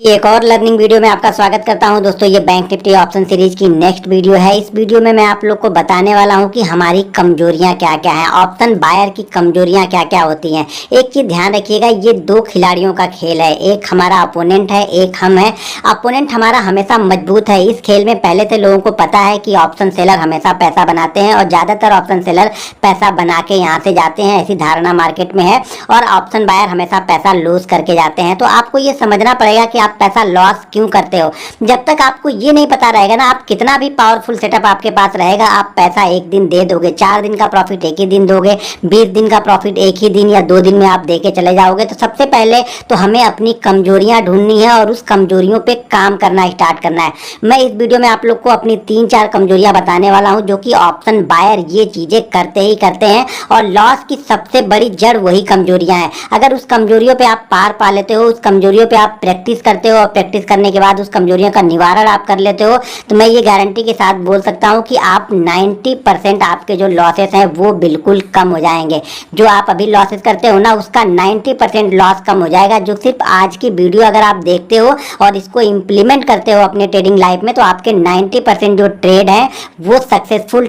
एक और learning video में आपका स्वागत करता हूं दोस्तों। ये बैंक निफ्टी ऑप्शन सीरीज की नेक्स्ट वीडियो है। इस वीडियो में मैं आप लोग को बताने वाला हूं कि हमारी कमजोरियां क्या क्या हैं, ऑप्शन बायर की कमजोरियां क्या क्या होती हैं। एक चीज ध्यान रखिएगा, ये दो खिलाड़ियों का खेल है, एक हमारा अपोनेंट है, एक हम है। अपोनेंट हमारा हमेशा मजबूत है। इस खेल में पहले से लोगों को पता है कि ऑप्शन सेलर हमेशा पैसा बनाते हैं और ज्यादातर ऑप्शन सेलर पैसा बना के यहाँ से जाते हैं, ऐसी धारणा मार्केट में है। और ऑप्शन बायर हमेशा पैसा लूज करके जाते हैं। तो आपको ये समझना पड़ेगा कि आप पैसा लॉस क्यों करते हो। जब तक आपको ये नहीं पता रहेगा ना, आप कितना भी पावरफुल सेटअप आपके पास रहेगा, आप पैसा एक दिन दे दोगे। 4 दिन का प्रॉफिट एक ही दिन दोगे, 20 दिन का प्रॉफिट एक ही दिन या 2 दिन में आप दे के चले जाओगे। तो सबसे पहले तो हमें अपनी कमजोरियां ढूंढनी है और उस कमजोरियों पे काम करना स्टार्ट करना है। मैं इस वीडियो में आप लोग को अपनी 3-4 कमजोरियां बताने वाला हूं, जो कि ऑप्शन बायर ये चीजें करते ही करते हैं और लॉस की सबसे बड़ी जड़ वही कमजोरियां हैं। अगर उस कमजोरियों पे आप पार पा लेते हो, उस कमजोरियों पे आप प्रैक्टिस करते हो, प्रैक्टिस करने के बाद उस कमजोरियों का निवारण आप कर लेते हो, तो मैं ये गारंटी के साथ बोल सकता हूं कि आप 90% आपके जो लॉसेस हैं वो बिल्कुल कम हो जाएंगे। जो आप अभी लॉसेस करते हो ना, उसका 90% लॉस कम हो जाएगा। जो सिर्फ आज की वीडियो अगर आप देखते हो और इसको इम्प्लीमेंट करते हो अपने ट्रेडिंग लाइफ में, तो आपके 90% जो ट्रेड है वो सक्सेसफुल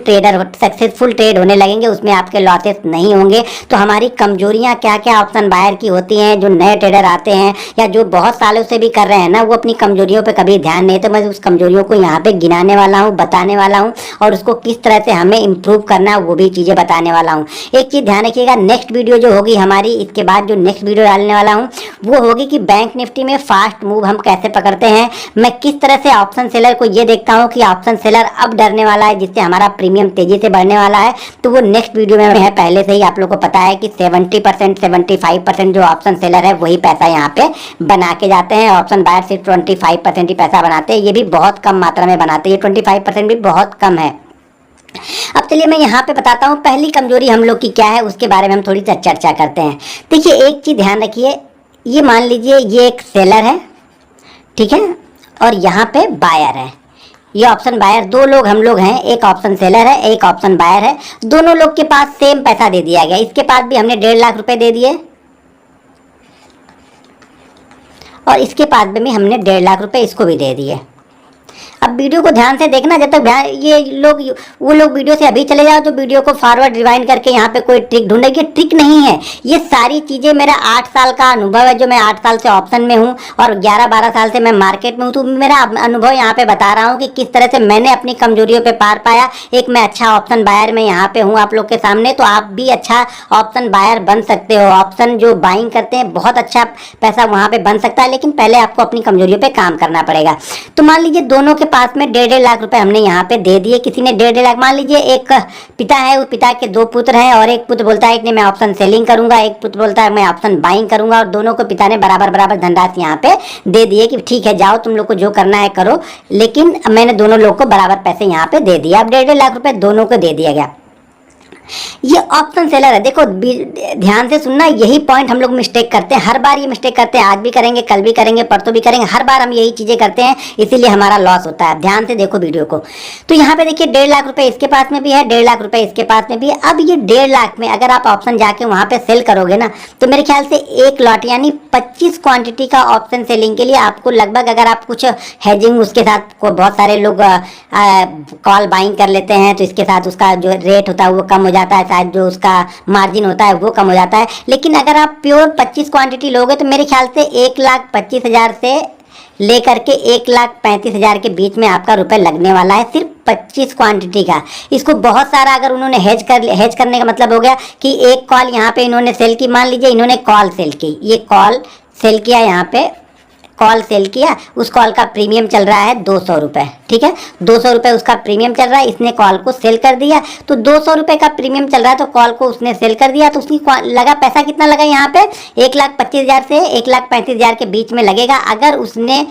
ट्रेड होने लगेंगे, उसमें आपके लॉसेस नहीं होंगे। तो हमारी कमजोरियां क्या क्या ऑप्शन बायर की होती हैं, जो नए ट्रेडर आते हैं या जो बहुत सालों से भी कर रहे हैं ना, वो अपनी कमजोरियों पे कभी ध्यान नहीं। तो मैं उस कमजोरियों को यहाँ पे गिनाने वाला हूँ, बताने वाला हूँ और उसको किस तरह से हमें इम्प्रूव करना है वो भी चीजें बताने वाला हूँ। एक चीज ध्यान रखिएगा, नेक्स्ट वीडियो जो होगी हमारी, इसके बाद जो नेक्स्ट वीडियो डालने वाला हूँ वो होगी कि बैंक निफ्टी में फास्ट मूव हम कैसे पकड़ते हैं। मैं किस तरह से ऑप्शन सेलर को ये देखता हूँ कि ऑप्शन सेलर अब डरने वाला है, जिससे हमारा प्रीमियम तेजी से बढ़ने वाला है। तो वो नेक्स्ट वीडियो में है। पहले से ही आप लोग को पता है कि 70% 75% जो ऑप्शन सेलर है वही पैसा यहाँ पे बना के जाते हैं। ऑप्शन बायर सिर्फ 25% ही पैसा बनाते हैं, ये भी बहुत कम मात्रा में बनाते हैं। ये 25% भी बहुत कम है। अब चलिए मैं यहाँ पे बताता हूँ पहली कमजोरी हम लोग की क्या है, उसके बारे में हम थोड़ी सी चर्चा करते हैं। देखिए एक चीज ध्यान रखिए, ये मान लीजिए ये एक सेलर है, ठीक है, और यहाँ पे बायर है। ये ऑप्शन बायर, दो लोग हम लोग हैं, एक ऑप्शन सेलर है, एक ऑप्शन बायर है। दोनों लोग के पास सेम पैसा दे दिया गया। इसके पास भी हमने 1.5 लाख रुपए दे दिए और इसके पास भी हमने 1.5 लाख रुपए इसको भी दे दिए। अब वीडियो को ध्यान से देखना, जब तक ये लोग वो लोग वीडियो से अभी चले जाओ तो वीडियो को फॉरवर्ड रिवाइंड करके यहाँ पे कोई ट्रिक ढूंढेगी। ट्रिक नहीं है, ये सारी चीजें मेरा 8 साल का अनुभव है, जो मैं 8 साल से ऑप्शन में हूँ और 11-12 साल से मैं मार्केट में हूँ। तो मेरा अनुभव यहाँ पे बता रहा हूँ कि किस तरह से मैंने अपनी कमजोरियों पे पार पाया। एक मैं अच्छा ऑप्शन बायर में यहाँ पे हूँ आप लोग के सामने, तो आप भी अच्छा ऑप्शन बायर बन सकते हो। ऑप्शन जो बाइंग करते हैं बहुत अच्छा पैसा वहाँ पे बन सकता है, लेकिन पहले आपको अपनी कमजोरियों पे काम करना पड़ेगा। तो मान लीजिए दोनों के पास में 1.5 लाख रुपए हमने यहाँ पे दे दिए। किसी ने 1.5 लाख, मान लीजिए एक पिता है, उस पिता के 2 पुत्र हैं और एक पुत्र बोलता है कि मैं ऑप्शन सेलिंग करूंगा, एक पुत्र बोलता है मैं ऑप्शन बाइंग करूंगा, और दोनों को पिता ने बराबर धनराशि यहाँ पे दे दिए कि ठीक है जाओ तुम लोग को जो करना है करो। लेकिन मैंने दोनों लोग को बराबर पैसे यहाँ पे दे दिया। अब 1.5 लाख रुपए दोनों को दे दिया गया। ये ऑप्शन सेलर है। देखो ध्यान से सुनना, यही पॉइंट हम लोग मिस्टेक करते हैं, हर बार ये मिस्टेक करते हैं। आज भी करेंगे, कल भी करेंगे, परसों भी करेंगे, हर बार हम यही चीजें करते हैं, इसीलिए हमारा लॉस होता है। ध्यान से देखो वीडियो को। तो यहाँ पे देखिए 1.5 लाख रुपए इसके पास में भी है, 1.5 लाख रुपए इसके पास में भी है। अब ये 1.5 लाख में अगर आप ऑप्शन जाके वहां पे सेल करोगे ना, तो मेरे ख्याल से 1 लॉट यानी 25 क्वांटिटी का ऑप्शन सेलिंग के लिए आपको लगभग, अगर आप कुछ हैजिंग उसके साथ, को बहुत सारे लोग कॉल बाइंग कर लेते हैं, तो इसके साथ उसका जो रेट होता है वो कम हो जाता है, शायद जो उसका मार्जिन होता है वो कम हो जाता है। लेकिन अगर आप प्योर 25 क्वांटिटी लोगे तो मेरे ख्याल से 1,25,000 से लेकर के 1,35,000 के बीच में आपका रुपए लगने वाला है, सिर्फ 25 क्वांटिटी का। इसको बहुत सारा अगर उन्होंने हेज करने का मतलब हो गया कि एक कॉल यहाँ पे इन्होंने सेल की, मान लीजिए इन्होंने कॉल सेल की, ये कॉल सेल किया, यहाँ पे कॉल सेल किया, उस कॉल का प्रीमियम चल रहा है 200 रुपये, ठीक है, 200 रुपये उसका प्रीमियम चल रहा है। इसने कॉल को सेल कर दिया, तो 200 रुपये का प्रीमियम चल रहा है, तो कॉल को उसने सेल कर दिया, तो उसकी लगा पैसा कितना लगा यहाँ पे, 1,25,000 से 1,35,000 के बीच में लगेगा। अगर उसने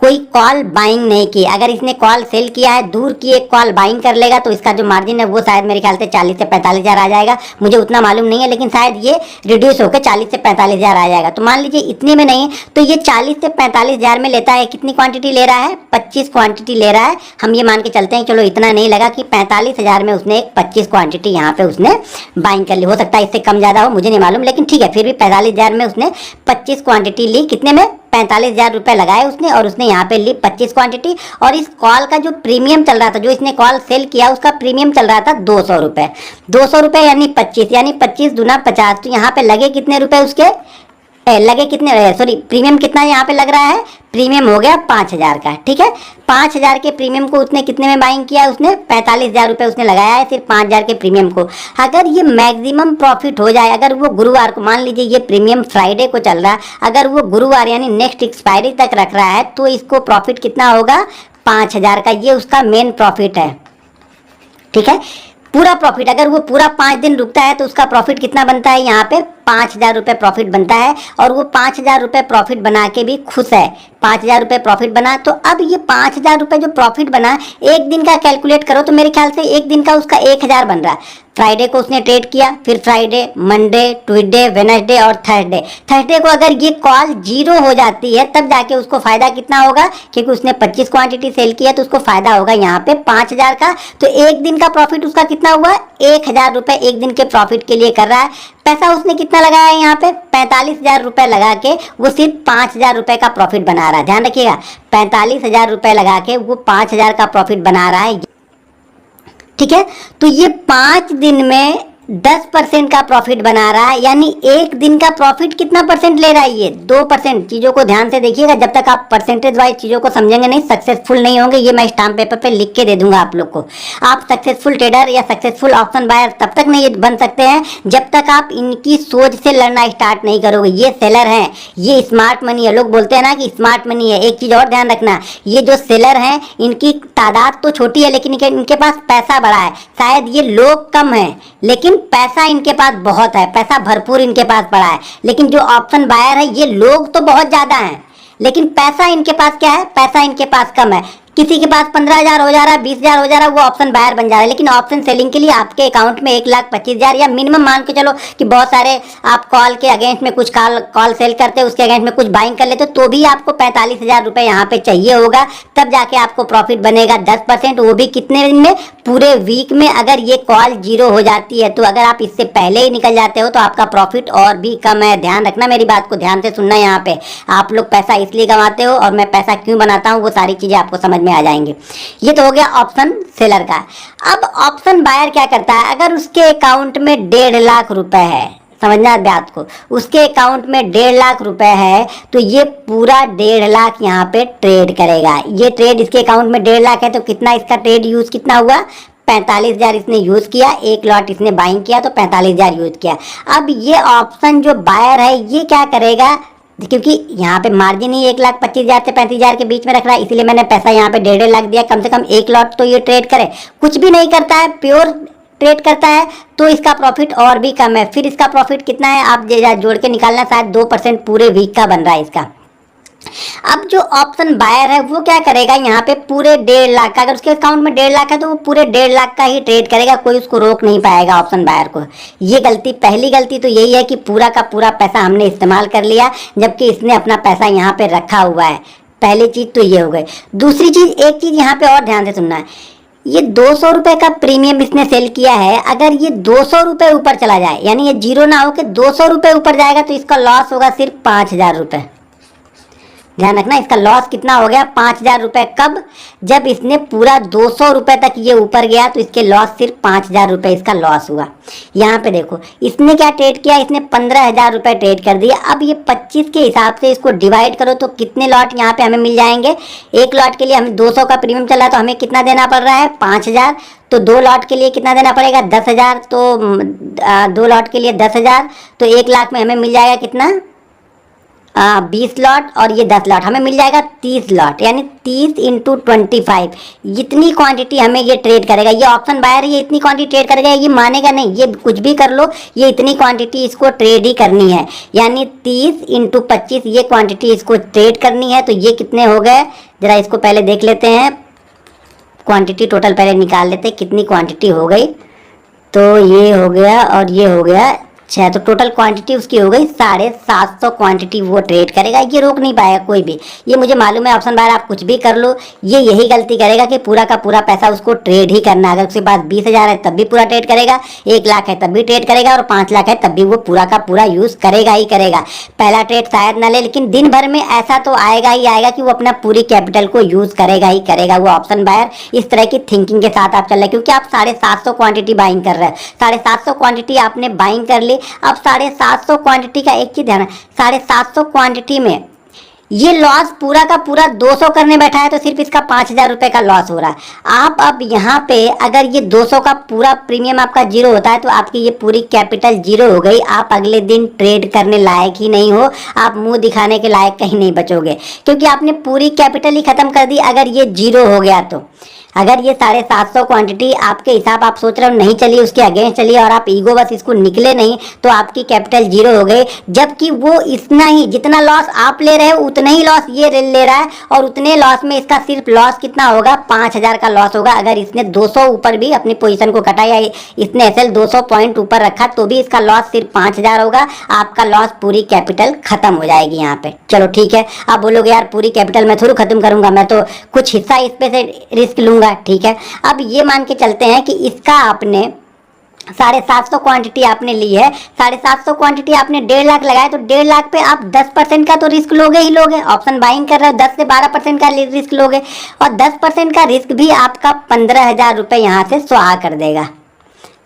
कोई कॉल बाइंग नहीं की, अगर इसने कॉल सेल किया है, दूर की एक कॉल बाइंग कर लेगा, तो इसका जो मार्जिन है वो शायद मेरे ख्याल से 40 से 45,000 आ जाएगा। मुझे उतना मालूम नहीं है, लेकिन शायद ये रिड्यूस होकर 40 से 45,000 आ जाएगा। तो मान लीजिए इतने में नहीं, तो ये 40 से 45,000 में लेता है। कितनी क्वांटिटी ले रहा है, 25 क्वांटिटी ले रहा है। हम ये मान के चलते हैं, चलो इतना नहीं लगा कि 45,000 में उसने एक 25 क्वांटिटी यहाँ पे उसने बाइंग कर ली। हो सकता है इससे कम ज़्यादा हो, मुझे नहीं मालूम, लेकिन ठीक है, फिर भी 45,000 में उसने 25 क्वांटिटी ली। कितने में, 45,000 रुपये लगाए उसने और उसने यहाँ पे ली 25 क्वांटिटी। और इस कॉल का जो प्रीमियम चल रहा था, जो इसने कॉल सेल किया उसका प्रीमियम चल रहा था 200 रुपये। 200 रुपये यानी 25, यानी 25 दूना 50। तो यहाँ पे लगे कितने रुपए उसके, लगे कितने, सॉरी प्रीमियम कितना यहाँ पे लग रहा है, प्रीमियम हो गया 5,000 का। ठीक है, 5,000 के प्रीमियम को उसने कितने में बाइंग किया, उसने 45,000 रुपये उसने लगाया है सिर्फ 5,000 के प्रीमियम को। अगर ये मैक्सिमम प्रॉफिट हो जाए, अगर वो गुरुवार को, मान लीजिए ये प्रीमियम फ्राइडे को चल रहा है, अगर वो गुरुवार यानी नेक्स्ट एक्सपायरी तक रख रहा है तो इसको प्रॉफिट कितना होगा, 5,000 का। ये उसका मेन प्रॉफिट है। ठीक है, पूरा प्रॉफिट, अगर वो पूरा 5 दिन रुकता है तो उसका प्रॉफिट कितना बनता है, यहाँ पे 5,000 रुपये प्रॉफिट बनता है। और वो 5,000 रुपये प्रॉफिट बना के भी खुश है, 5,000 रुपये प्रॉफिट बना। तो अब ये 5,000 रुपये जो प्रॉफिट बना, एक दिन का कैलकुलेट करो तो मेरे ख्याल से एक दिन का उसका 1,000 बन रहा है। फ्राइडे को उसने ट्रेड किया, फिर फ्राइडे, मंडे, ट्यूसडे, वेडनेसडे और थर्सडे। थर्सडे को अगर ये कॉल 0 हो जाती है तब जाके उसको फायदा कितना होगा, क्योंकि उसने 25 क्वांटिटी सेल किया तो उसको फायदा होगा यहाँ पे 5,000 का। तो एक दिन का प्रॉफिट उसका कितना हुआ, 1,000 रुपये एक दिन के प्रॉफिट के लिए कर रहा है। पैसा उसने कितना लगाया है यहाँ पे, 45,000 रुपये लगा के वो सिर्फ 5,000 रुपये का प्रॉफिट बना रहा है। ध्यान रखिएगा, 45,000 रुपये लगा के वो 5,000 का प्रॉफिट बना रहा है। ठीक है, तो ये 5 दिन में 10% का प्रॉफिट बना रहा है, यानी एक दिन का प्रॉफिट कितना परसेंट ले रहा है, ये 2%। चीज़ों को ध्यान से देखिएगा, जब तक आप परसेंटेज वाइज चीज़ों को समझेंगे नहीं, सक्सेसफुल नहीं होंगे। ये मैं स्टाम्प पेपर पे लिख के दे दूंगा आप लोग को। आप सक्सेसफुल ट्रेडर या सक्सेसफुल ऑप्शन बायर तब तक नहीं बन सकते हैं जब तक आप इनकी सोच से लड़ना स्टार्ट नहीं करोगे। ये सेलर हैं, ये स्मार्ट मनी है। लोग बोलते हैं ना कि स्मार्ट मनी है। एक चीज़ और ध्यान रखना, ये जो सेलर हैं इनकी तादाद तो छोटी है लेकिन इनके पास पैसा बड़ा है। शायद ये लोग कम हैं लेकिन पैसा इनके पास बहुत है, पैसा भरपूर इनके पास पड़ा है। लेकिन जो ऑप्शन बायर है, ये लोग तो बहुत ज्यादा हैं लेकिन पैसा इनके पास क्या है, पैसा इनके पास कम है। किसी के पास 15,000 हो जा रहा है, 20,000 हो जा रहा है, वो ऑप्शन बायर बन जा रहा है। लेकिन ऑप्शन सेलिंग के लिए आपके अकाउंट में 1,25,000 या मिनिमम मान के चलो कि बहुत सारे आप कॉल के अगेंस्ट में कुछ कॉल सेल करते हो, उसके अगेंस्ट में कुछ बाइंग कर लेते हो, तो भी आपको 45,000 रुपये यहाँ पे चाहिए होगा, तब जाके आपको प्रॉफिट बनेगा 10%। वो भी कितने दिन में, पूरे वीक में। अगर ये कॉल 0 हो जाती है तो अगर आप इससे पहले ही निकल जाते हो तो आपका प्रॉफिट और भी कम है। ध्यान रखना, मेरी बात को ध्यान से सुनना। यहाँ पे आप लोग पैसा इसलिए कमाते हो और मैं पैसा क्यों बनाता हूँ, वो सारी चीज़ें आपको समझ में आ जाएंगे। ये तो हो गया ऑप्शन सेलर का। अब ऑप्शन बायर क्या करता है, अगर उसके अकाउंट में 1.5 लाख रुपए है, समझना बात को, उसके अकाउंट में 1.5 लाख रुपए है तो ये पूरा 1.5 लाख यहाँ पे ट्रेड करेगा। ये ट्रेड, इसके अकाउंट में 1.5 लाख है तो कितना इसका ट्रेड यूज कितना हुआ, 45,000 इसने यूज किया। एक लॉट इसने बाइंग किया तो 45,000 यूज किया। अब ये ऑप्शन जो बायर है ये क्या करेगा, क्योंकि यहाँ पे मार्जिन ही 1,25,000 से 35,000 के बीच में रख रहा है, इसलिए मैंने पैसा यहाँ पे 1.5 लाख दिया। कम से कम एक लॉट तो ये ट्रेड करे, कुछ भी नहीं करता है, प्योर ट्रेड करता है तो इसका प्रॉफिट और भी कम है। फिर इसका प्रॉफिट कितना है आप जोड़ के निकालना, शायद 2% पूरे वीक का बन रहा है इसका। अब जो ऑप्शन बायर है वो क्या करेगा, यहाँ पे पूरे 1.5 लाख का, अगर उसके अकाउंट में 1.5 लाख है तो वो पूरे 1.5 लाख का ही ट्रेड करेगा, कोई उसको रोक नहीं पाएगा ऑप्शन बायर को। ये गलती, पहली गलती तो यही है कि पूरा का पूरा पैसा हमने इस्तेमाल कर लिया जबकि इसने अपना पैसा यहाँ पे रखा हुआ है। पहली चीज तो ये हो गई। दूसरी चीज, एक चीज यहाँ पे और ध्यान से सुनना है, ये 200 रुपये का प्रीमियम इसने सेल किया है। अगर ये 200 रुपये ऊपर चला जाए, यानी ये 0 ना हो के 200 रुपये ऊपर जाएगा तो इसका लॉस होगा सिर्फ 5,000 रुपये। ध्यान रखना, इसका लॉस कितना हो गया, 5,000 रुपये। कब, जब इसने पूरा 200 रुपये तक ये ऊपर गया तो इसके लॉस सिर्फ 5,000 रुपये इसका लॉस हुआ। यहाँ पे देखो इसने क्या ट्रेड किया, इसने 15,000 रुपये ट्रेड कर दिया। अब ये 25 के हिसाब से इसको डिवाइड करो तो कितने लॉट यहाँ पे हमें मिल जाएंगे। एक लॉट के लिए हमें 200 का प्रीमियम चल रहा है तो हमें कितना देना पड़ रहा है, 5,000। तो 2 लॉट के लिए कितना देना पड़ेगा, 10,000। तो 2 लॉट के लिए 10,000, तो 1 लाख में हमें मिल जाएगा कितना, 20 लॉट, और ये 10 लॉट, हमें मिल जाएगा 30 लॉट, यानी 30 × 25। इतनी क्वांटिटी हमें ये ट्रेड करेगा। ये ऑप्शन बायर ये इतनी क्वांटिटी ट्रेड करेगा, ये मानेगा नहीं, ये कुछ भी कर लो, ये इतनी क्वांटिटी इसको ट्रेड ही करनी है। यानी 30 × 25 ये क्वांटिटी इसको ट्रेड करनी है। तो ये कितने हो गए, जरा इसको पहले देख लेते हैं, क्वांटिटी टोटल पहले निकाल लेते हैं कितनी क्वांटिटी हो गई। तो ये हो गया और ये हो गया अच्छा, तो टोटल क्वांटिटी उसकी हो गई 750 क्वांटिटी वो ट्रेड करेगा। ये रोक नहीं पाएगा कोई भी, ये मुझे मालूम है। ऑप्शन बायर आप कुछ भी कर लो, ये यही गलती करेगा कि पूरा का पूरा पैसा उसको ट्रेड ही करना है। अगर उसके पास 20,000 है तब भी पूरा ट्रेड करेगा, 1 लाख है तब भी ट्रेड करेगा, और 5 लाख है तब भी वो पूरा का पूरा यूज करेगा ही करेगा। पहला ट्रेड शायद ना ले, लेकिन दिन भर में ऐसा तो आएगा ही आएगा कि वो अपना पूरी कैपिटल को यूज करेगा ही करेगा वो ऑप्शन बायर। इस तरह की थिंकिंग के साथ आप चल रहे, क्योंकि आप 750 क्वांटिटी बाइंग कर रहे हैं। 750 क्वांटिटी आपने बाइंग कर ली। अब 750 क्वांटिटी का एक चीज ध्यान है, 750 क्वांटिटी में ये लॉस पूरा का पूरा 200 करने बैठा है, तो सिर्फ इसका 5,000 रुपए का लॉस हो रहा है। आप अब यहाँ पे अगर ये 200 का पूरा प्रीमियम आपका जीरो होता है तो आपकी ये पूरी कैपिटल जीरो हो गई। आप अगले दिन ट्रेड करने लायक ही नहीं हो, आप मुंह दिखाने के लायक कहीं नहीं बचोगे, क्योंकि आपने पूरी कैपिटल ही खत्म कर दी अगर ये जीरो हो गया तो। अगर ये 750 क्वांटिटी आपके हिसाब आप सोच रहे हो नहीं चली, उसके अगेंस्ट चली और आप ईगो बस इसको निकले नहीं, तो आपकी कैपिटल जीरो हो गई। जबकि वो इतना ही, जितना लॉस आप ले रहे हो उतना ही लॉस ये ले रहा है, और उतने लॉस में इसका सिर्फ लॉस कितना होगा, 5,000 का लॉस होगा। अगर इसने 200 ऊपर भी अपनी पोजीशन को कटा या इसने एसएल 200 पॉइंट ऊपर रखा तो भी इसका लॉस सिर्फ 5,000 होगा। आपका लॉस पूरी कैपिटल खत्म हो जाएगी यहाँ पे। चलो ठीक है, आप बोलोगे यार पूरी कैपिटल मैं थोड़ी खत्म करूंगा, मैं तो कुछ हिस्सा इस पे से रिस्क लूंगा। ठीक है, अब ये मान के चलते हैं कि इसका आपने 750 क्वांटिटी आपने ली है, 750 क्वांटिटी आपने 1.5 लाख लगाया, तो 1.5 लाख पे आप 10% का तो रिस्क लोगे ही लोगे। ऑप्शन बाइंग कर रहे हो, 10 से 12% का रिस्क लोगे, और 10% का रिस्क भी आपका 15,000 रुपये यहाँ से स्वाहा कर देगा।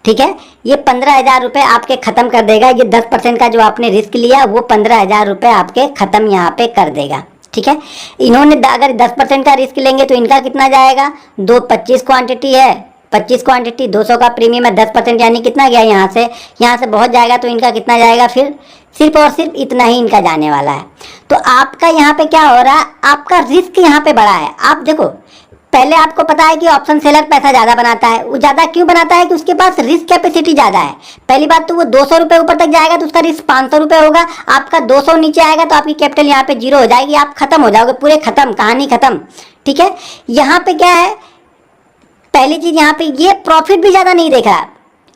ठीक है, ये 15,000 रुपये आपके खत्म कर देगा। ये 10% का जो आपने रिस्क लिया वो 15,000 रुपये आपके खत्म यहाँ पे कर देगा। ठीक है, इन्होंने अगर 10% का रिस्क लेंगे तो इनका कितना जाएगा, 25 क्वांटिटी है, 25 क्वांटिटी 200 का प्रीमियम है, 10% यानी कितना गया यहाँ से बहुत जाएगा, तो इनका कितना जाएगा, फिर सिर्फ और सिर्फ इतना ही इनका जाने वाला है। तो आपका यहाँ पे क्या हो रहा है, आपका रिस्क यहाँ पे बढ़ा है। आप देखो, पहले आपको पता है कि ऑप्शन सेलर पैसा ज़्यादा बनाता है। वो ज़्यादा क्यों बनाता है कि उसके पास रिस्क कैपेसिटी ज़्यादा है। पहली बात तो वो 200 रुपये ऊपर तक जाएगा तो उसका रिस्क 500 रुपये होगा। आपका 200 नीचे आएगा तो आपकी कैपिटल यहाँ पे जीरो हो जाएगी, आप खत्म हो जाओगे, पूरे खत्म, कहानी खत्म। ठीक है, यहाँ पे क्या है, पहली चीज़ यहाँ पे ये प्रॉफिट भी ज़्यादा नहीं देख रहा,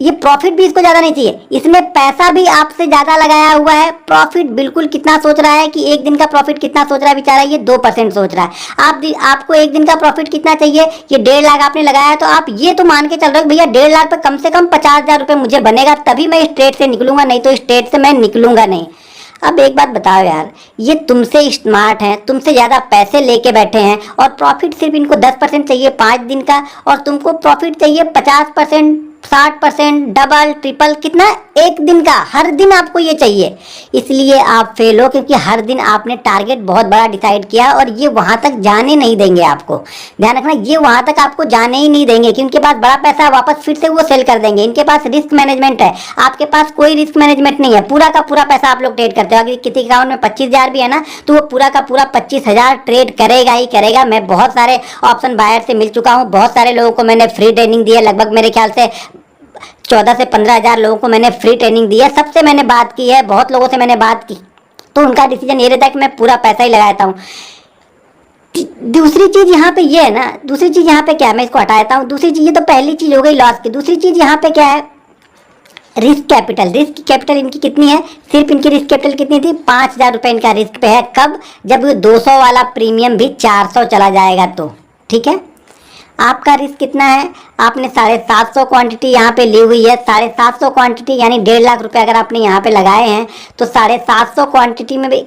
ये प्रॉफिट भी इसको ज़्यादा नहीं चाहिए, इसमें पैसा भी आपसे ज़्यादा लगाया हुआ है। प्रॉफिट बिल्कुल कितना सोच रहा है कि एक दिन का प्रॉफिट कितना सोच रहा है बेचारा, ये 2% सोच रहा है। आपको एक दिन का प्रॉफिट कितना चाहिए, ये 1.5 लाख आपने लगाया है, तो आप ये तो मान के चल रहे हो भैया 1.5 लाख पे कम से कम 50,000 रुपये मुझे बनेगा, तभी मैं इस ट्रेड से निकलूंगा, नहीं तो इस ट्रेड से मैं निकलूंगा नहीं। अब एक बात बताओ यार, ये तुमसे स्मार्ट हैं, तुमसे ज़्यादा पैसे लेके बैठे हैं, और प्रॉफिट सिर्फ इनको 10% चाहिए 5 दिन का, और तुमको प्रॉफिट चाहिए 50%, 60%, डबल ट्रिपल, कितना, एक दिन का, हर दिन आपको ये चाहिए। इसलिए आप फेल हो, क्योंकि हर दिन आपने टारगेट बहुत बड़ा डिसाइड किया और ये वहाँ तक जाने नहीं देंगे आपको। ध्यान रखना, ये वहाँ तक आपको जाने ही नहीं देंगे, कि उनके पास बड़ा पैसा है, वापस फिर से वो सेल कर देंगे। इनके पास रिस्क मैनेजमेंट है, आपके पास कोई रिस्क मैनेजमेंट नहीं है। पूरा का पूरा पैसा आप लोग ट्रेड करते हो। अगर किसी अकाउंट में 25,000 भी है ना, तो वो पूरा का पूरा 25,000 ट्रेड करेगा ही करेगा। मैं बहुत सारे ऑप्शन बायर से मिल चुका हूँ, बहुत सारे लोगों को मैंने फ्री ट्रेनिंग दी है, लगभग मेरे ख्याल से 14 से 15,000 लोगों को मैंने फ्री ट्रेनिंग दी है। सबसे मैंने बात की है, बहुत लोगों से मैंने बात की, तो उनका डिसीजन ये रहता है कि मैं पूरा पैसा ही लगाता हूँ। दूसरी चीज यहाँ पे ये है ना, दूसरी चीज यहाँ पे क्या है, मैं इसको हटाता हूँ। दूसरी चीज, ये तो पहली चीज हो गई लॉस की। दूसरी चीज यहाँ पे क्या है, रिस्क कैपिटल। रिस्क कैपिटल इनकी कितनी है, सिर्फ इनकी रिस्क कैपिटल कितनी थी, 5,000 रुपये इनका रिस्क पे है। कब, जब 200 वाला प्रीमियम भी 400 चला जाएगा तो। ठीक है, आपका रिस्क कितना है, आपने 750 क्वांटिटी यहाँ पे ली हुई है। 750 क्वांटिटी यानी 1.5 लाख रुपए अगर आपने यहाँ पे लगाए हैं, तो 750 क्वांटिटी में भी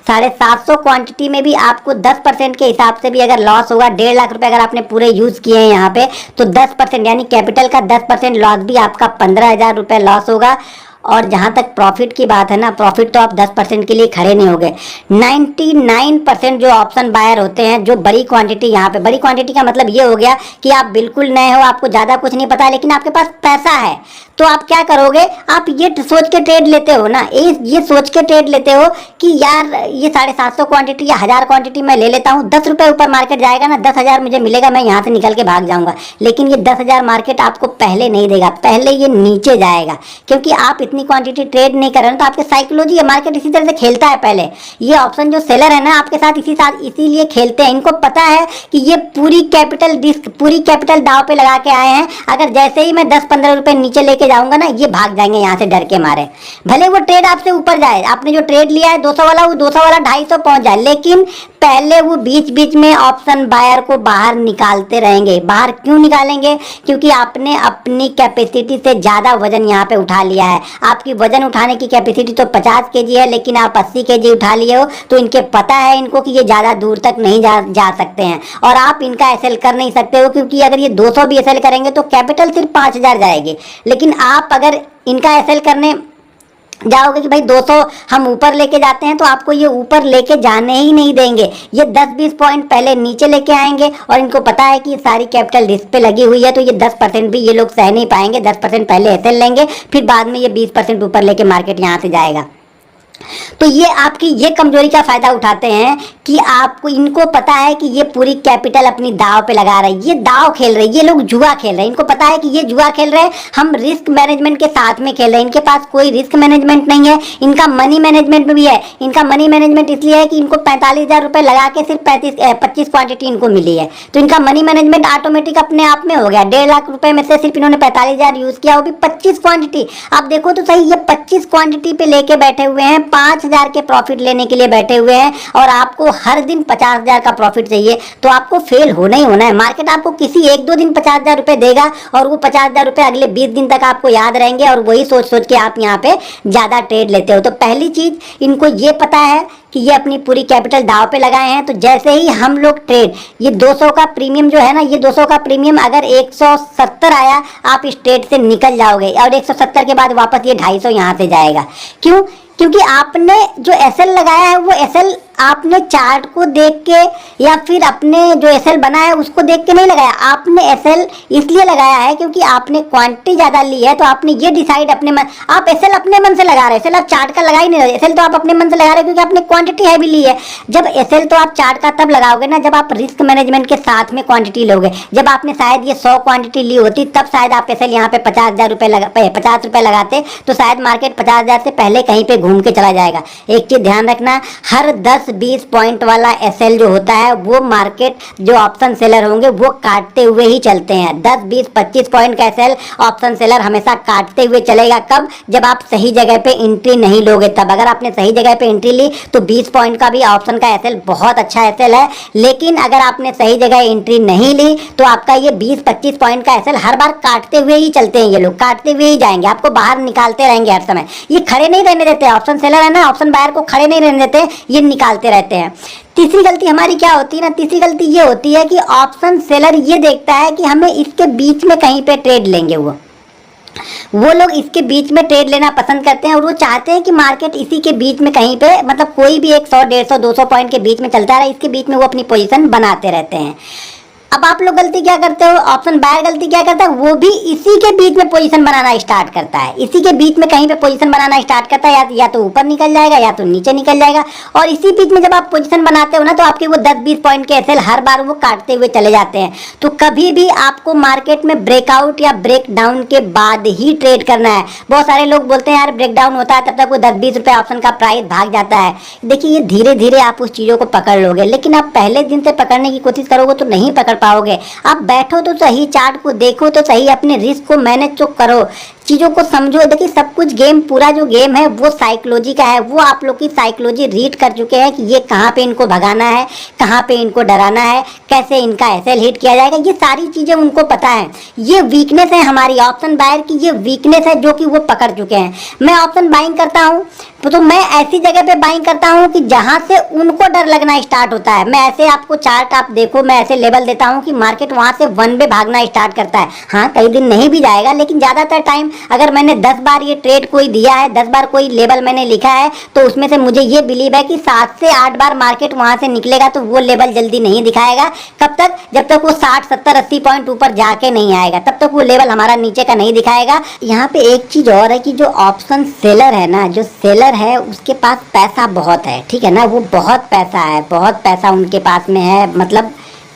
750 क्वांटिटी में भी आपको 10% के हिसाब से भी अगर लॉस होगा, 1.5 लाख रुपए अगर आपने पूरे यूज़ किए हैं यहाँ पे, तो 10% यानी कैपिटल का 10% लॉस भी आपका 15,000 रुपये लॉस होगा। और जहाँ तक प्रॉफिट की बात है ना, प्रॉफिट तो आप 10% के लिए खड़े नहीं होगे। 99% जो ऑप्शन बायर होते हैं, जो बड़ी क्वांटिटी, यहाँ पे बड़ी क्वांटिटी का मतलब ये हो गया कि आप बिल्कुल नए हो, आपको ज़्यादा कुछ नहीं पता, लेकिन आपके पास पैसा है, तो आप क्या करोगे, आप ये सोच के ट्रेड लेते हो ना, ये सोच के ट्रेड लेते हो कि यार ये 750 क्वांटिटी या 1000 क्वांटिटी मैं ले लेता हूँ, 10 रुपये ऊपर मार्केट जाएगा ना, 10,000 मुझे मिलेगा, मैं यहाँ से निकल के भाग जाऊँगा। लेकिन ये 10,000 मार्केट आपको पहले नहीं देगा, पहले ये नीचे जाएगा, क्योंकि आप इतनी क्वांटिटी ट्रेड नहीं कर रहे हो तो आपके साइकोलॉजी है, मार्केट इसी तरह से खेलता है। पहले ये ऑप्शन जो सेलर है ना आपके साथ इसीलिए खेलते हैं, इनको पता है कि ये पूरी कैपिटल रिस्क, पूरी कैपिटल दाव पे लगा के आए हैं। अगर जैसे ही मैं 10-15 रुपए नीचे लेके जाऊंगा ना, ये भाग जाएंगे यहाँ से डर के मारे। भले वो ट्रेड आपसे ऊपर जाए, आपने जो ट्रेड लिया है 200 वाला, वो 200 वाला 250 पहुंच जाए, लेकिन पहले वो बीच बीच में ऑप्शन बायर को बाहर निकालते रहेंगे। बाहर क्यों निकालेंगे? क्योंकि आपने अपनी कैपेसिटी से ज़्यादा वजन यहाँ पे उठा लिया है। आपकी वजन उठाने की कैपेसिटी तो 50 केजी है, लेकिन आप 80 केजी उठा लिए हो, तो इनके पता है इनको कि ये ज़्यादा दूर तक नहीं जा सकते हैं और आप इनका एसएल कर नहीं सकते हो, क्योंकि अगर ये 200 भी एसएल करेंगे तो कैपिटल सिर्फ 5000 जाएगी। लेकिन आप अगर इनका एसएल करने जाओगे कि भाई 200 हम ऊपर लेके जाते हैं, तो आपको ये ऊपर लेके जाने ही नहीं देंगे। ये 10-20 पॉइंट पहले नीचे लेके आएंगे और इनको पता है कि सारी कैपिटल रिस्क पे लगी हुई है, तो ये 10% भी ये लोग सह नहीं पाएंगे। 10% पहले एसएल लेंगे, फिर बाद में ये 20% ऊपर लेके मार्केट यहाँ से जाएगा। तो ये आपकी ये कमजोरी का फायदा उठाते हैं कि आपको, इनको पता है कि ये पूरी कैपिटल अपनी दाव पे लगा रहे हैं, ये दाव खेल रहे हैं, ये लोग जुआ खेल रहे हैं। इनको पता है कि ये जुआ खेल रहे हैं, हम रिस्क मैनेजमेंट के साथ में खेल रहे हैं। इनके पास कोई रिस्क मैनेजमेंट नहीं है, इनका मनी मैनेजमेंट में भी है। इनका मनी मैनेजमेंट इसलिए है कि इनको 45,000 रुपये लगा के सिर्फ 25 क्वांटिटी इनको मिली है, तो इनका मनी मैनेजमेंट ऑटोमेटिक अपने आप में हो गया। 1.5 लाख रुपए में से सिर्फ इन्होंने 45,000 यूज किया, वो भी 25 क्वांटिटी। आप देखो तो सही, ये 25 क्वांटिटी पे लेके बैठे हुए हैं, 5,000 के प्रॉफिट लेने के लिए बैठे हुए हैं, और आपको हर दिन 50,000 का प्रॉफिट चाहिए, तो आपको फेल होना ही होना है। मार्केट आपको किसी 1-2 दिन 50,000 रुपए देगा और वो 50,000 रुपए अगले 20 दिन तक आपको याद रहेंगे, और वही सोच सोच के आप यहाँ पे ज़्यादा ट्रेड लेते हो। तो पहली चीज़ इनको ये पता है कि ये अपनी पूरी कैपिटल दाव पे लगाए हैं। तो जैसे ही हम लोग ट्रेड, ये 200 का प्रीमियम जो है ना, ये 200 का प्रीमियम अगर 170 आया, आप इस ट्रेड से निकल जाओगे, और 170 के बाद वापस ये 250 यहाँ से जाएगा। क्यों? क्योंकि आपने जो एसएल लगाया है, वो एसएल आपने चार्ट को देख के या फिर अपने जो एसएल बना है उसको देख के नहीं लगाया। आपने एसएल इसलिए लगाया है क्योंकि आपने क्वांटिटी ज़्यादा ली है, तो आपने ये डिसाइड अपने मन, आप एसएल अपने मन से लगा रहे हैं। एसएल आप चार्ट का लगा ही नहीं रहे, एसएल तो आप अपने मन से लगा रहे हैं क्योंकि आपने क्वांटिटी हैवी ली है। जब एसएल तो आप चार्ट का तब लगाओगे ना जब आप रिस्क मैनेजमेंट के साथ में क्वांटिटी लोगे। जब आपने शायद ये 100 क्वांटिटी ली होती, तब शायद आप एसएल यहाँ पे 50,000 रुपये 50 रुपये लगाते, तो शायद मार्केट 50,000 से पहले कहीं पे घूम के चला जाएगा। एक चीज़ ध्यान रखना, हर 10-20 पॉइंट वाला एसएल जो होता है, वो मार्केट जो ऑप्शन सेलर होंगे वो काटते हुए ही चलते हैं। 10-20-25 पॉइंट का एसएल ऑप्शन सेलर हमेशा काटते हुए चलेगा। कब? जब आप सही जगह पे एंट्री नहीं लोगे तब। अगर आपने सही जगह पे एंट्री ली तो 20 पॉइंट का भी ऑप्शन का एसएल बहुत अच्छा एसएल है, लेकिन अगर आपने सही जगह एंट्री नहीं ली तो आपका ये 20-25 पॉइंट का एसएल हर बार काटते हुए ही चलते हैं। ये लोग काटते हुए ही जाएंगे, आपको बाहर निकालते रहेंगे हर समय। ये खड़े नहीं रहने देते, ऑप्शन सेलर है ना, ऑप्शन बायर को खड़े नहीं रहने देते, ये निकालते रहते हैं। तीसरी गलती हमारी क्या होती है ना, तीसरी गलती ये होती है कि ऑप्शन सेलर ये देखता है कि हमें इसके बीच में कहीं पे ट्रेड लेंगे। वो लोग इसके बीच में ट्रेड लेना पसंद करते हैं, और वो चाहते हैं कि मार्केट इसी के बीच में कहीं पे, मतलब कोई भी एक 100, 150, 200 पॉइंट के बीच में चलता रहा, इसके बीच में वो अपनी पोजीशन बनाते रहते हैं। अब आप लोग गलती क्या करते हो, ऑप्शन बायर गलती क्या करता है, वो भी इसी के बीच में पोजीशन बनाना स्टार्ट करता है। इसी के बीच में कहीं पे पोजीशन बनाना स्टार्ट करता है, या तो ऊपर निकल जाएगा या तो नीचे निकल जाएगा। और इसी बीच में जब आप पोजीशन बनाते हो ना, तो आपके वो 10-20 पॉइंट के एसएल हर बार वो काटते हुए चले जाते हैं। तो कभी भी आपको मार्केट में ब्रेकआउट या ब्रेक डाउन के बाद ही ट्रेड करना है। बहुत सारे लोग बोलते हैं यार ब्रेक डाउन होता है तब तक वो 10-20 रुपये ऑप्शन का प्राइस भाग जाता है। देखिए, ये धीरे धीरे आप उस चीज़ों को पकड़ लोगे, लेकिन आप पहले दिन से पकड़ने की कोशिश करोगे तो नहीं पकड़ पाओगे। आप बैठो तो सही, चार्ट को देखो तो सही, अपने रिस्क को मैनेज तो करो, चीज़ों को समझो। देखिए, सब कुछ गेम, पूरा जो गेम है वो साइकोलॉजी का है। वो आप लोग की साइकोलॉजी रीड कर चुके हैं कि ये कहाँ पे इनको भगाना है, कहाँ पे इनको डराना है, कैसे इनका एसएल हिट किया जाएगा, ये सारी चीज़ें उनको पता है। ये वीकनेस है हमारी ऑप्शन बायर की, ये वीकनेस है जो कि वो पकड़ चुके हैं। मैं ऑप्शन बाइंग करता हूँ तो मैं ऐसी जगह पे बाइंग करता हूँ कि जहाँ से उनको डर लगना स्टार्ट होता है। मैं ऐसे, आपको चार्ट आप देखो, मैं ऐसे लेवल देता हूँ कि मार्केट वहाँ से वन वे भागना स्टार्ट करता है। हाँ, कई दिन नहीं भी जाएगा, लेकिन ज़्यादातर टाइम अगर मैंने 10 बार ये ट्रेड कोई दिया है, 10 बार कोई लेवल मैंने लिखा है, तो उसमें से मुझे ये बिलीव है कि 7 से 8 बार मार्केट वहाँ से निकलेगा तो वो लेवल जल्दी नहीं दिखाएगा। कब तक? जब तक वो 60, 70, 80 पॉइंट ऊपर जाके नहीं आएगा, तब तक वो लेवल हमारा नीचे का नहीं दिखाएगा। यहाँ पे एक चीज़ और है कि जो ऑप्शन सेलर है ना, जो सेलर है उसके पास पैसा बहुत है, ठीक है ना, वो बहुत पैसा है, बहुत पैसा उनके पास में है, मतलब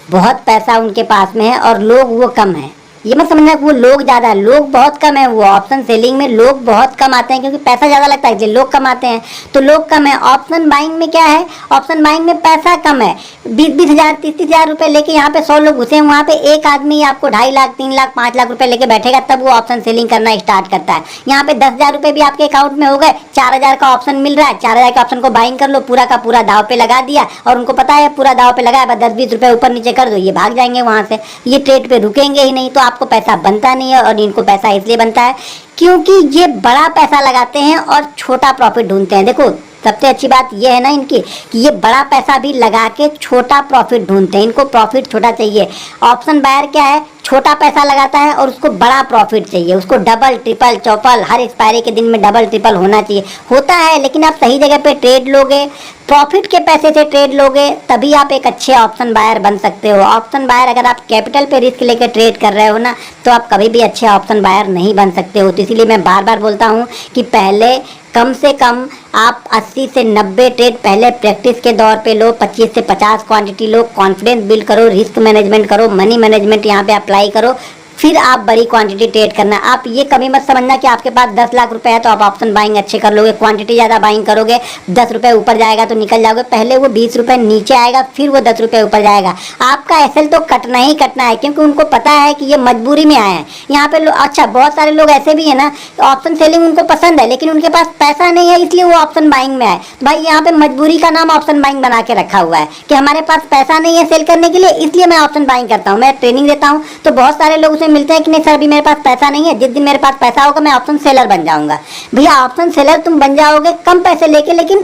बहुत पैसा उनके पास में है, और लोग वो कम है। ये मत समझना कि वो लोग ज़्यादा है, लोग बहुत कम है। वो ऑप्शन सेलिंग में लोग बहुत कम आते हैं क्योंकि पैसा ज़्यादा लगता है, इसलिए लोग कम आते हैं, तो लोग कम है। ऑप्शन बाइंग में क्या है, ऑप्शन बाइंग में पैसा कम है। 20-20 हज़ार 30-30 हज़ार रुपये लेके यहाँ पे 100 लोग घुसे हैं, वहाँ पे एक आदमी आपको 2.5 लाख 3 लाख 5 लाख रुपए लेके बैठेगा, तब वो ऑप्शन सेलिंग करना स्टार्ट करता है। यहाँ पे 10,000 रुपये भी आपके अकाउंट में हो गए, 4,000 का ऑप्शन मिल रहा है, 4,000 के ऑप्शन को बाइंग कर लो, पूरा का पूरा दाव पे लगा दिया, और उनको पता है पूरा दाव पे लगा है, बस 10-20 रुपये ऊपर नीचे कर दो, ये भाग जाएंगे वहाँ से, ये ट्रेड पे रुकेंगे ही नहीं। तो आपको पैसा बनता नहीं है, और इनको पैसा इसलिए बनता है क्योंकि ये बड़ा पैसा लगाते हैं और छोटा प्रॉफिट ढूंढते हैं। देखो सबसे अच्छी बात ये है ना इनकी कि ये बड़ा पैसा भी लगा के छोटा प्रॉफिट ढूंढते हैं, इनको प्रॉफिट छोटा चाहिए। ऑप्शन बायर क्या है, छोटा पैसा लगाता है और उसको बड़ा प्रॉफिट चाहिए, उसको डबल ट्रिपल चौपल हर एक्सपायरी के दिन में डबल ट्रिपल होना चाहिए। होता है, लेकिन आप सही जगह पे ट्रेड लोगे, प्रॉफिट के पैसे से ट्रेड लोगे, तभी आप एक अच्छे ऑप्शन बायर बन सकते हो। ऑप्शन बायर अगर आप कैपिटल पे रिस्क लेके ट्रेड कर रहे हो ना, तो आप कभी भी अच्छे ऑप्शन बायर नहीं बन सकते हो। तो इसीलिए मैं बार बार बोलता हूँ कि पहले कम से कम आप 80 से 90 ट्रेड पहले प्रैक्टिस के दौर पे लो, 25 से 50 क्वांटिटी लो, कॉन्फिडेंस बिल्ड करो, रिस्क मैनेजमेंट करो, मनी मैनेजमेंट यहाँ पे अप्लाई करो, फिर आप बड़ी क्वांटिटी ट्रेड करना। आप ये कभी मत समझना कि आपके पास 10 लाख रुपए है तो आप ऑप्शन बाइंग अच्छे कर लोगे, क्वांटिटी ज़्यादा बाइंग करोगे, 10 रुपये ऊपर जाएगा तो निकल जाओगे। पहले वो 20 रुपये नीचे आएगा, फिर वो 10 रुपये ऊपर जाएगा। आपका एसएल तो कटना ही कटना है, क्योंकि उनको पता है कि ये मजबूरी में आए हैं यहाँ पे। अच्छा, बहुत सारे लोग ऐसे भी है ना, ऑप्शन सेलिंग उनको पसंद है, लेकिन उनके पास पैसा नहीं है, इसलिए वो ऑप्शन बाइंग में आए। भाई यहाँ पे मजबूरी का नाम ऑप्शन बाइंग बना के रखा हुआ है कि हमारे पास पैसा नहीं है सेल करने के लिए, इसलिए मैं ऑप्शन बाइंग करता हूँ। मैं ट्रेनिंग देता हूँ तो बहुत सारे लोग उसमें मिलते हैं कि नहीं सर अभी मेरे पास पैसा नहीं है, जिस दिन मेरे पास पैसा होगा मैं ऑप्शन सेलर बन जाऊंगा। भैया ऑप्शन सेलर तुम बन जाओगे कम पैसे लेके, लेकिन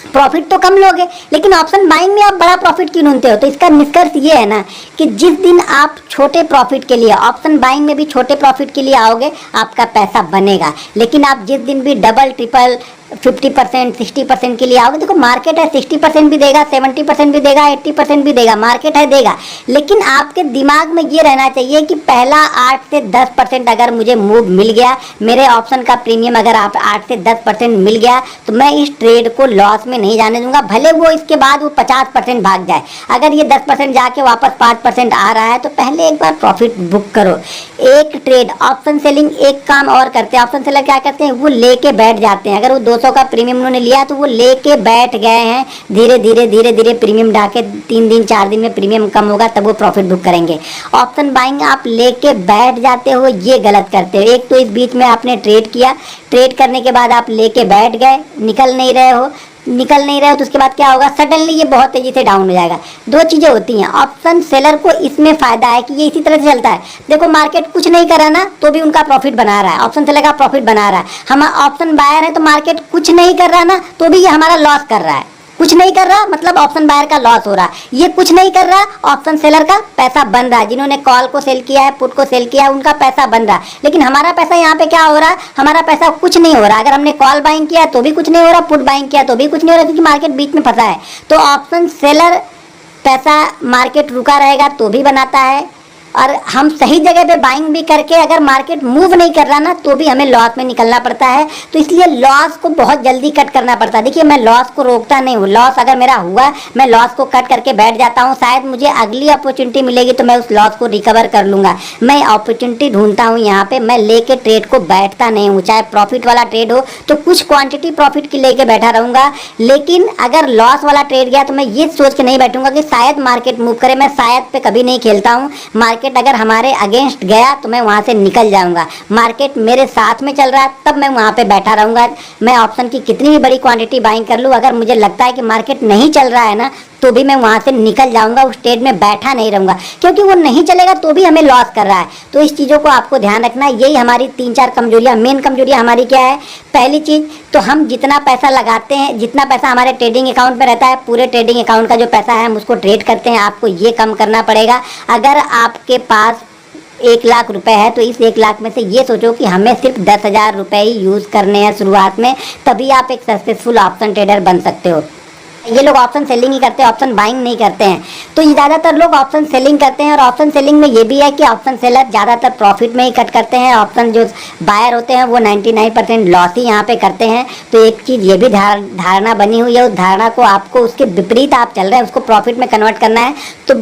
प्रॉफिट तो कम लोगे, लेकिन ऑप्शन बाइंग में आप बड़ा प्रॉफिट क्यों ढूंढते हो? तो इसका निष्कर्ष ये है ना कि जिस दिन आप छोटे प्रॉफिट के लिए ऑप्शन बाइंग में भी छोटे प्रॉफिट के लिए आओगे, आपका पैसा बनेगा। लेकिन आप जिस दिन भी डबल ट्रिपल 50% 60% के लिए आओगे, देखो मार्केट है 60% भी देगा, 70% भी देगा, 80% भी देगा, मार्केट है देगा। लेकिन आपके दिमाग में ये रहना चाहिए कि पहला 8 से 10% अगर मुझे मूव मिल गया, मेरे ऑप्शन का प्रीमियम अगर आप 8 से 10% मिल गया, तो मैं इस ट्रेड को लॉस में नहीं जाने दूंगा, भले वो इसके बाद वो 50% भाग जाए। अगर ये 10% जाके वापस 5% आ रहा है तो पहले एक बार प्रॉफिट बुक करो। एक ट्रेड ऑप्शन सेलिंग एक काम और करते हैं, ऑप्शन सेलर क्या करते हैं, वो लेके बैठ जाते हैं। अगर वो 200 का प्रीमियम उन्होंने लिया तो वो लेके बैठ गए हैं, धीरे धीरे धीरे धीरे प्रीमियम ढाके 3 दिन 4 दिन में प्रीमियम कम होगा तब वो प्रॉफिट बुक करेंगे। ऑप्शन बाइंग आप लेके बैठ जाते हो, ये गलत करते हो। एक तो इस बीच में आपने ट्रेड किया, ट्रेड करने के बाद आप लेके बैठ गए, निकल नहीं रहे हो तो उसके बाद क्या होगा, सडनली ये बहुत तेजी से डाउन हो जाएगा। दो चीजें होती हैं, ऑप्शन सेलर को इसमें फायदा है कि ये इसी तरह से चलता है। देखो मार्केट कुछ नहीं कर रहा ना तो भी उनका प्रॉफिट बना रहा है, ऑप्शन सेलर का प्रॉफिट बना रहा है। हम ऑप्शन बायर है तो मार्केट कुछ नहीं कर रहा ना तो भी ये हमारा लॉस कर रहा है। कुछ नहीं कर रहा मतलब ऑप्शन बायर का लॉस हो रहा है, ये कुछ नहीं कर रहा ऑप्शन सेलर का पैसा बन रहा है। जिन्होंने कॉल को सेल किया है, पुट को सेल किया है, उनका पैसा बन रहा है। लेकिन हमारा पैसा यहाँ पे क्या हो रहा है, हमारा पैसा कुछ नहीं हो रहा। अगर हमने कॉल बाइंग किया तो भी कुछ नहीं हो रहा, पुट बाइंग किया तो भी कुछ नहीं हो रहा, क्योंकि मार्केट बीच में फंसा है। तो ऑप्शन सेलर पैसा मार्केट रुका रहेगा तो भी बनाता है, और हम सही जगह पे बाइंग भी करके अगर मार्केट मूव नहीं कर रहा ना तो भी हमें लॉस में निकलना पड़ता है। तो इसलिए लॉस को बहुत जल्दी कट करना पड़ता है। देखिए मैं लॉस को रोकता नहीं हूँ, लॉस अगर मेरा हुआ मैं लॉस को कट करके बैठ जाता हूँ, शायद मुझे अगली अपॉर्चुनिटी मिलेगी तो मैं उस लॉस को रिकवर कर लूँगा। मैं अपॉर्चुनिटी ढूंढता हूँ यहाँ पे, मैं लेके ट्रेड को बैठता नहीं हूँ। चाहे प्रॉफिट वाला ट्रेड हो तो कुछ क्वान्टिटी प्रॉफिट की लेके बैठा रहूँगा, लेकिन अगर लॉस वाला ट्रेड गया तो मैं ये सोच के नहीं बैठूंगा कि शायद मार्केट मूव करे। मैं शायद पे कभी नहीं खेलता हूँ। मार्केट अगर हमारे अगेंस्ट गया तो मैं वहां से निकल जाऊंगा, मार्केट मेरे साथ में चल रहा है तब मैं वहां पे बैठा रहूंगा। मैं ऑप्शन की कितनी भी बड़ी क्वांटिटी बाइंग कर लूँ, अगर मुझे लगता है कि मार्केट नहीं चल रहा है ना तो भी मैं वहां से निकल जाऊंगा, उस ट्रेड में बैठा नहीं रहूंगा, क्योंकि वो नहीं चलेगा तो भी हमें लॉस कर रहा है। तो इस चीज़ों को आपको ध्यान रखना है। यही हमारी 3-4 कमजोरियां, मेन कमजोरियां हमारी क्या है। पहली चीज़ तो हम जितना पैसा लगाते हैं, जितना पैसा हमारे ट्रेडिंग अकाउंट में रहता है, पूरे ट्रेडिंग अकाउंट का जो पैसा है हम उसको ट्रेड करते हैं, आपको ये कम करना पड़ेगा। अगर आपके पास 1 लाख रुपए है तो इस 1 लाख में से ये सोचो कि हमें सिर्फ 10,000 रुपये ही यूज़ करने हैं शुरुआत में, तभी आप एक सक्सेसफुल ऑप्शन ट्रेडर बन सकते हो। ये लोग ऑप्शन सेलिंग ही करते हैं, ऑप्शन बाइंग नहीं करते हैं। तो ये ज़्यादातर लोग ऑप्शन सेलिंग करते हैं, और ऑप्शन सेलिंग में ये भी है कि ऑप्शन सेलर ज़्यादातर प्रॉफिट में ही कट करते हैं। ऑप्शन जो बायर होते हैं वो 99% लॉस ही यहाँ पे करते हैं। तो एक चीज़ ये भी धारणा बनी हुई है, उस धारणा को आपको उसके विपरीत आप चल रहे हैं, उसको प्रॉफिट में कन्वर्ट करना है। तो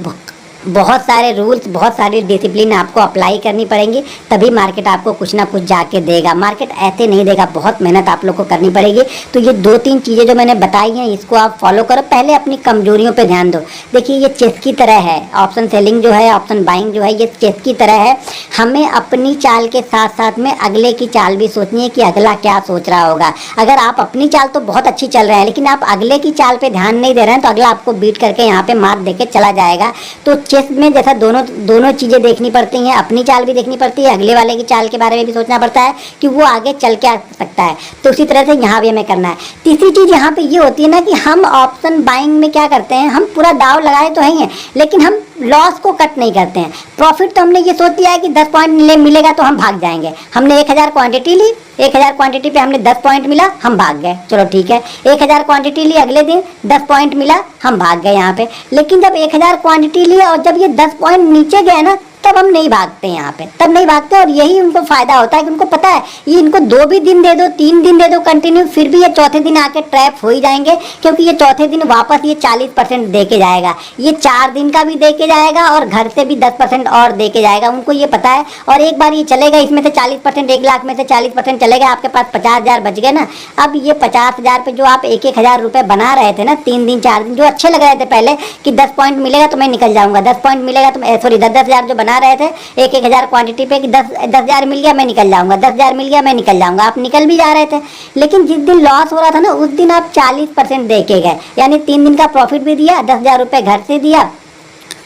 बहुत सारे रूल्स, बहुत सारी डिसिप्लिन आपको अप्लाई करनी पड़ेंगी, तभी मार्केट आपको कुछ ना कुछ जाके देगा। मार्केट ऐसे नहीं देगा, बहुत मेहनत आप लोग को करनी पड़ेगी। तो ये 2-3 चीज़ें जो मैंने बताई हैं, इसको आप फॉलो करो। पहले अपनी कमजोरियों पे ध्यान दो। देखिए, ये चेस की तरह है, ऑप्शन सेलिंग जो है, ऑप्शन बाइंग जो है, ये चेस की तरह है। हमें अपनी चाल के साथ साथ में अगले की चाल भी सोचनी है कि अगला क्या सोच रहा होगा। अगर आप अपनी चाल तो बहुत अच्छी चल रहे हैं, लेकिन आप अगले की चाल पे ध्यान नहीं दे रहे हैं, तो अगला आपको बीट करके यहाँ पे मात देके चला जाएगा। तो चेस में जैसा दोनों चीज़ें देखनी पड़ती हैं, अपनी चाल भी देखनी पड़ती है, अगले वाले की चाल के बारे में भी सोचना पड़ता है कि वो आगे चल के आ सकता है। तो उसी तरह से यहाँ भी हमें करना है। तीसरी चीज़ यहाँ पे ये होती है ना कि हम ऑप्शन बाइंग में क्या करते हैं, हम पूरा दाव लगाए तो है, लेकिन हम लॉस को कट नहीं करते हैं। प्रॉफिट तो हमने ये सोच लिया है कि 10 पॉइंट मिलेगा तो हम भाग जाएंगे। हमने 1000 क्वांटिटी ली, 1000 क्वांटिटी पे हमने 10 पॉइंट मिला, हम भाग गए, चलो ठीक है। 1000 क्वांटिटी ली, अगले दिन 10 पॉइंट मिला, हम भाग गए यहाँ पे। लेकिन जब 1000 क्वांटिटी ली और जब ये 10 पॉइंट नीचे गए ना, तब हम नहीं भागते यहाँ पे, तब नहीं भागते। और यही उनको फायदा होता है कि उनको पता है ये इनको 2 भी दिन दे दो, 3 दिन दे दो कंटिन्यू, फिर भी ये चौथे दिन आके ट्रैप हो ही जाएंगे, क्योंकि ये चौथे दिन वापस ये 40% दे के जाएगा। ये 4 दिन का भी दे के जाएगा और घर से भी 10% और दे के जाएगा, उनको ये पता है। और एक बार ये चलेगा, इसमें से 40%, 1 लाख में से 40% चलेगा, आपके पास 50,000 बच गए ना। अब ये 50,000 पे जो आप 1-1 हज़ार रुपये बना रहे थे ना, 3 दिन 4 दिन, जो अच्छे लग रहे थे पहले कि 10 पॉइंट मिलेगा तो मैं निकल जाऊंगा, 10 पॉइंट मिलेगा तो सॉरी 10-10 हज़ार जो बना रहे थे 1-1 हज़ार क्वांटिटी पे कि 10,000 मिल गया मैं निकल जाऊंगा, 10,000 मिल गया मैं निकल जाऊंगा, आप निकल भी जा रहे थे। लेकिन जिस दिन लॉस हो रहा था ना, उस दिन आप 40% दे के गए, यानी 3 दिन का प्रॉफिट भी दिया, 10,000 रुपये घर से दिया।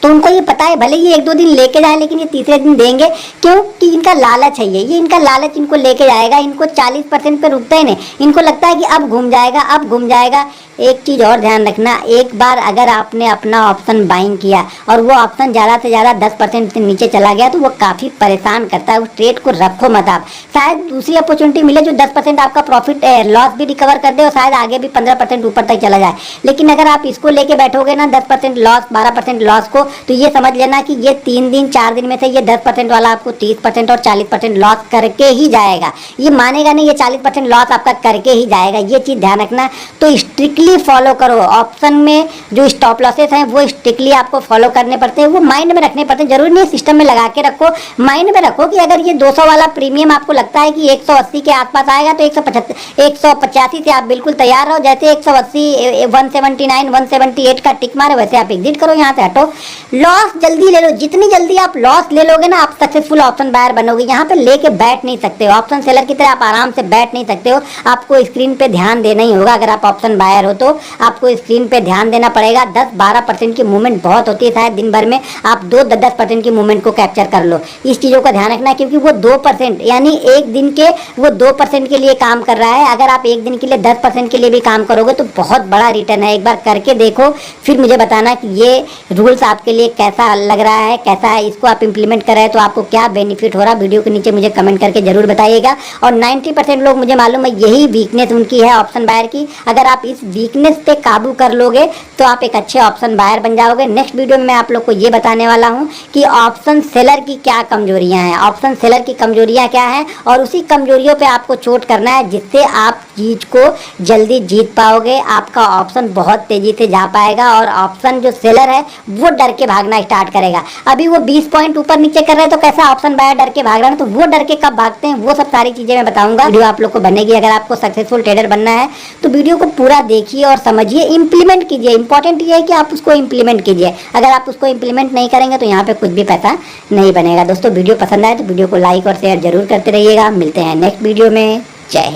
तो उनको ये पता है, भले ये 1-2 दिन लेके जाए, लेकिन ये तीसरे दिन देंगे। क्यों? कि इनका लालच है, ये इनका लालच इनको लेके जाएगा। इनको 40% पे रुकता ही नहीं, इनको लगता है कि अब घूम जाएगा, अब घूम जाएगा। एक चीज़ और ध्यान रखना, एक बार अगर आपने अपना ऑप्शन बाइंग किया और वो ऑप्शन ज़्यादा से ज़्यादा 10% से नीचे चला गया, तो वो काफ़ी परेशान करता है। उस ट्रेड को रखो मत आप, शायद दूसरी अपॉर्चुनिटी मिले जो 10% आपका प्रॉफिट लॉस भी रिकवर कर दे और शायद आगे भी 15% ऊपर तक चला जाए। लेकिन अगर आप इसको लेके बैठोगे ना, 10% लॉस, 12% लॉस को, तो ये समझ लेना कि ये 3 दिन 4 दिन में से ये 10% वाला आपको 30% और 40% लॉस करके ही जाएगा। ये मानेगा नहीं, ये 40% लॉस आपका करके ही जाएगा। ये चीज़ ध्यान रखना। तो स्ट्रिक्टली फॉलो करो। ऑप्शन में जो स्टॉप लॉसेस हैं वो स्ट्रिक्टली आपको फॉलो करने पड़ते हैं, वो माइंड में रखने पड़ते हैं। जरूरी नहीं सिस्टम में लगा के रखो, माइंड में रखो कि अगर ये 200 वाला प्रीमियम आपको लगता है कि 180 के आसपास आएगा, तो 185 से आप बिल्कुल तैयार रहो। जैसे 180, 179, 178 का टिक मारे, वैसे आप एग्जिट करो, यहाँ से हटो। लॉस जल्दी ले लो, जितनी जल्दी आप लॉस ले लोगे ना, आप सक्सेसफुल ऑप्शन बायर बनोगे। यहाँ पे लेके बैठ नहीं सकते हो, ऑप्शन सेलर की तरह आप आराम से बैठ नहीं सकते हो। आपको स्क्रीन पे ध्यान देना ही होगा। अगर आप ऑप्शन बायर हो तो आपको स्क्रीन पे ध्यान देना पड़ेगा। 10-12% की मूवमेंट बहुत होती है, शायद दिन भर में आप 2-10% की मूवमेंट को कैप्चर कर लो। इस चीज़ों का ध्यान रखना, क्योंकि वो 2% यानी एक दिन के वो 2% के लिए काम कर रहा है। अगर आप एक दिन के लिए 10% के लिए भी काम करोगे तो बहुत बड़ा रिटर्न है। एक बार करके देखो, फिर मुझे बताना कि ये रूल्स आपके लिए कैसा लग रहा है, कैसा है, इसको आप इंप्लीमेंट कर रहे हैं तो आपको क्या बेनिफिट हो रहा है। वीडियो के नीचे मुझे कमेंट करके जरूर बताइएगा। और 90% लोग, मुझे मालूम है, यही वीकनेस उनकी है ऑप्शन बायर की। अगर आप इस वीकनेस पे काबू कर लोगे तो आप एक अच्छे ऑप्शन बायर बन जाओगे। नेक्स्ट वीडियो में मैं आप लोग को ये बताने वाला हूँ कि ऑप्शन सेलर की क्या कमजोरियाँ हैं, ऑप्शन सेलर की कमजोरियाँ क्या हैं, और उसी कमजोरियों पे आपको चोट करना है, जिससे आप चीज को जल्दी जीत पाओगे। आपका ऑप्शन बहुत तेजी से जा पाएगा और ऑप्शन जो सेलर है वो डर के भागना स्टार्ट करेगा। अभी वो 20 पॉइंट ऊपर नीचे कर रहे हैं तो कैसा ऑप्शन बायर डर के भाग रहा है, तो वो डर के कब भागते हैं, वो सब सारी चीजें मैं बताऊंगा। वीडियो आप लोग को बनेगी। अगर आपको सक्सेसफुल ट्रेडर बनना है तो वीडियो को पूरा देखिए और समझिए, इंप्लीमेंट कीजिए। इंपॉर्टेंट ये है कि आप उसको इंप्लीमेंट कीजिए। अगर आप उसको इंप्लीमेंट नहीं करेंगे तो यहाँ पे कुछ भी पैसा नहीं बनेगा। दोस्तों, वीडियो पसंद आए तो वीडियो को लाइक और शेयर जरूर करते रहिएगा। मिलते हैं नेक्स्ट वीडियो में। जय हिंद।